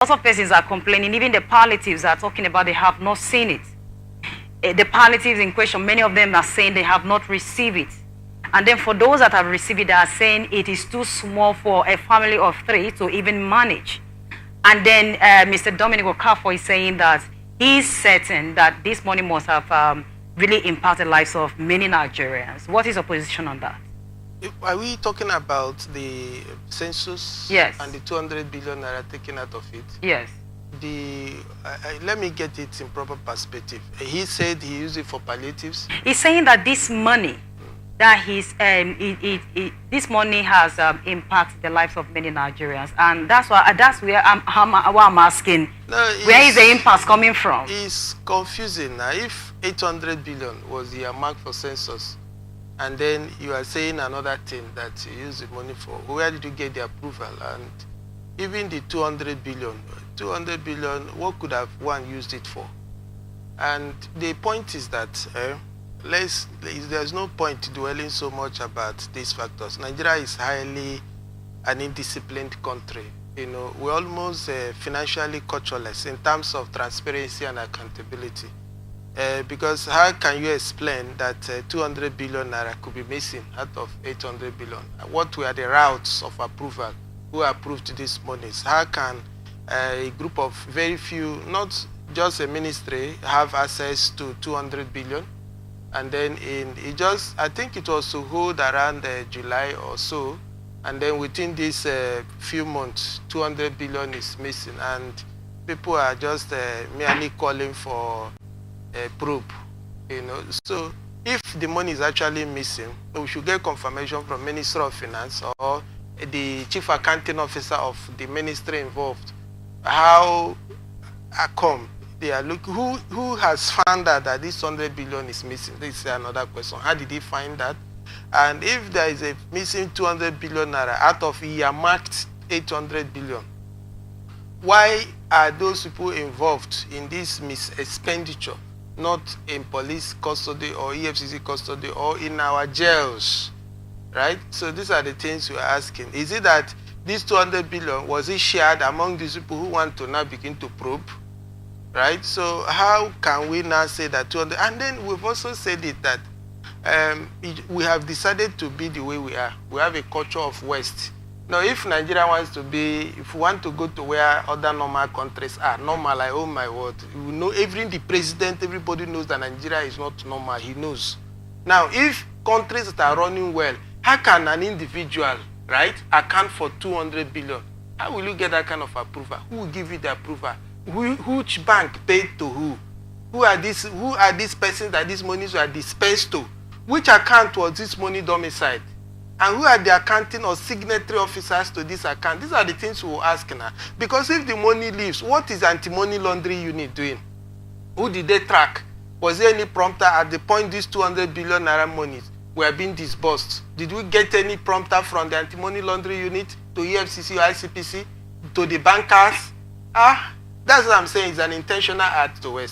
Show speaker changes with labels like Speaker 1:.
Speaker 1: Lots of persons are complaining, even the palliatives are talking about they have not seen it. The palliatives in question, many of them are saying they have not received it. And then for those that have received it, they are saying it is too small for a family of 3 to even manage. And then Mr. Dominic Okafor is saying that he's certain that this money must have really impacted the lives of many Nigerians. What is your position on that?
Speaker 2: Are we talking about the census?
Speaker 1: Yes.
Speaker 2: And the 200 billion naira taken out of it?
Speaker 1: Yes.
Speaker 2: Let me get it in proper perspective. He said he used it for palliatives.
Speaker 1: He's saying that this money, that this money has impacted the lives of many Nigerians, and that's where I'm asking, where is the impact coming from?
Speaker 2: It's confusing now. If 800 billion was the amount for census, and then you are saying another thing that you use the money for, where did you get the approval? And even the 200 billion, what could have one used it for? And the point is that there's no point dwelling so much about these factors. Nigeria is highly an indisciplined country. You know, we're almost financially cultureless in terms of transparency and accountability. Because how can you explain that 200 billion naira could be missing out of 800 billion? What were the routes of approval? Who approved these monies? How can a group of very few, not just a ministry, have access to 200 billion? And then I think it was to hold around July or so, and then within these few months, 200 billion is missing, and people are just merely calling for a probe, you know. So if the money is actually missing, we should get confirmation from Minister of Finance or the Chief Accounting Officer of the ministry involved. How come they are looking? Who has found out that this 100 billion is missing? This is another question. How did he find that? And if there is a missing 200 billion naira out of earmarked 800 billion, why are those people involved in this mis-expenditure not in police custody or EFCC custody or in our jails, right? So these are the things we're asking. Is it that this 200 billion, was it shared among these people who want to now begin to probe, right? So how can we now say that 200? And then we've also said it that we have decided to be the way we are. We have a culture of West. Now, if Nigeria wants to be, if we want to go to where other normal countries are, normal, like, oh my word, you know, even the president, everybody knows that Nigeria is not normal, he knows. Now, if countries that are running well, how can an individual, right, account for 200 billion? How will you get that kind of approval? Who will give you the approval? Which bank paid to who? Who are these persons that these monies were dispensed to? Which account was this money domiciled? And who are the accounting or signatory officers to this account? These are the things we will ask now. Because if the money leaves, what is anti-money laundering unit doing? Who did they track? Was there any prompter at the point these 200 billion naira monies were being disbursed? Did we get any prompter from the anti-money laundering unit to EFCC or ICPC, to the bankers? That's what I'm saying. It's an intentional act to West.